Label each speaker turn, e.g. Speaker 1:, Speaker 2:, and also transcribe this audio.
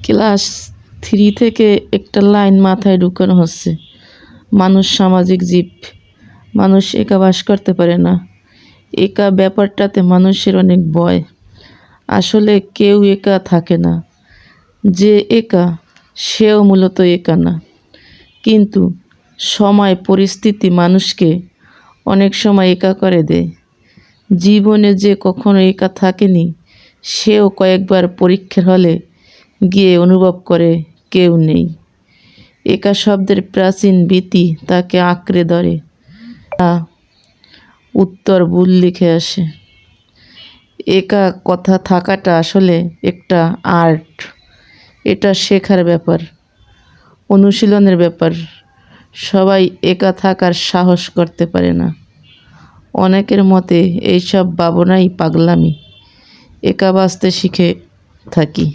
Speaker 1: Class 3 থেকে একটা line মাথায় ঢুকানো হচ্ছে, মানুষ সামাজিক জীব, মানুষ একা বাস করতে পারে না। একা ব্যাপারটাতে মানুষের অনেক ভয়। আসলে কেউ একা থাকে না, যে একা সেও মূলত একা না, কিন্তু সময় পরিস্থিতি মানুষকে অনেক সময় একা করে দেয়। জীবনে যে কখনো একা থাকেনি সেও কয়েকবার পরীক্ষার হলে গিয়ে অনুভব করে কেউ নেই। একা শব্দের প্রাচীন ভীতি তাকে আঁকড়ে ধরে, উত্তর ভুল লিখে আসে। একা কথা থাকাটা আসলে একটা আর্ট। এটা শেখার ব্যাপার, অনুশীলনের ব্যাপার। সবাই একা থাকার সাহস করতে পারে না। অনেকের মতে এইসব ভাবনাই পাগলামি। একা বাঁচতে শিখে থাকি।